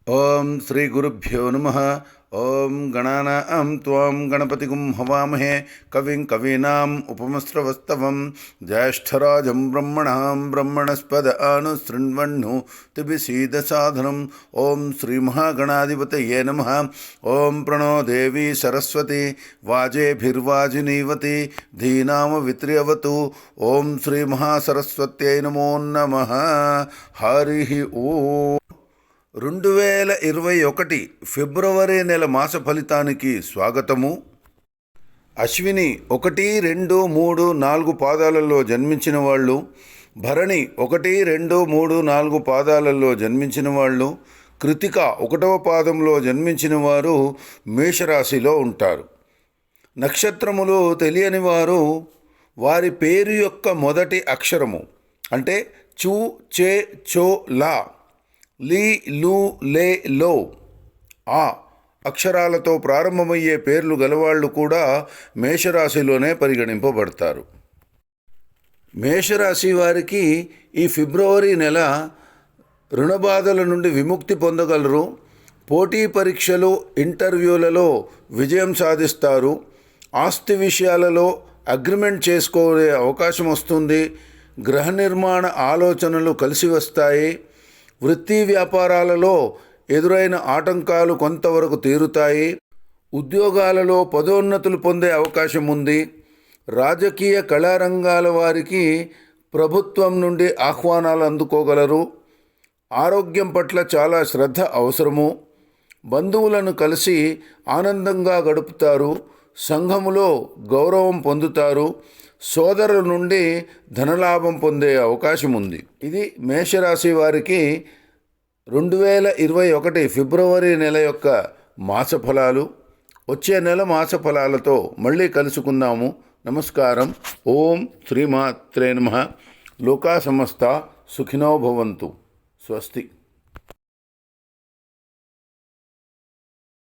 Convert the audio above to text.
ఓం శ్రీ గురుభ్యో నమః. ఓం గణానాం త్వాం గణపతిగుం హవామహే కవిం కవీనాం ఉపమస్రవస్తవం జ్యేష్ఠరాజం బ్రహ్మణాం బ్రహ్మణస్పద అనుశృణ్వన్నోతిభిసీదసాదనం. ఓం శ్రీ మహాగణాధిపతయే నమః. ఓం ప్రణో దేవీ సరస్వతి వాజేభిర్వాజినీవతి ధీనామవిత్ర్యవతు. ఓం శ్రీ మహాసరస్వత్యై నమో నమః. హరి ఓం. 2021 ఫిబ్రవరి నెల మాస ఫలితానికి స్వాగతము. అశ్విని 1, 2, 3, 4 పాదాలలో జన్మించిన వాళ్ళు, భరణి 1, 2, 3, 4 పాదాలలో జన్మించిన వాళ్ళు, కృతిక 1వ పాదంలో జన్మించిన వారు మేషరాశిలో ఉంటారు. నక్షత్రములు తెలియని వారు వారి పేరు యొక్క మొదటి అక్షరము అంటే చూ, చే, చో, లా, లీ, లు, లే, లో, ఆ అక్షరాలతో ప్రారంభమయ్యే పేర్లు గలవాళ్ళు కూడా మేషరాశిలోనే పరిగణింపబడతారు. మేషరాశి వారికి ఈ ఫిబ్రవరి నెల రుణబాధల నుండి విముక్తి పొందగలరు. పోటీ పరీక్షలు, ఇంటర్వ్యూలలో విజయం సాధిస్తారు. ఆస్తి విషయాలలో అగ్రిమెంట్ చేసుకునే అవకాశం వస్తుంది. గృహ నిర్మాణ ఆలోచనలు కలిసి వస్తాయి. వృత్తి వ్యాపారాలలో ఎదురైన ఆటంకాలు కొంతవరకు తీరుతాయి. ఉద్యోగాలలో పదోన్నతులు పొందే అవకాశం ఉంది. రాజకీయ కళారంగాల వారికి ప్రభుత్వం నుండి ఆహ్వానాలు అందుకోగలరు. ఆరోగ్యం పట్ల చాలా శ్రద్ధ అవసరము. బంధువులను కలిసి ఆనందంగా గడుపుతారు. సంఘములో గౌరవం పొందుతారు. సోదరుల నుండి ధనలాభం పొందే అవకాశం ఉంది. ఇది మేషరాశి వారికి 2021 ఫిబ్రవరి నెల యొక్క మాస ఫలాలు. వచ్చే నెల మాస ఫలాలతో మళ్ళీ కలుసుకుందాము. నమస్కారం. ఓం శ్రీమాత్రే నమః. లోకా సమస్త సుఖినో భవంతు. స్వస్తి.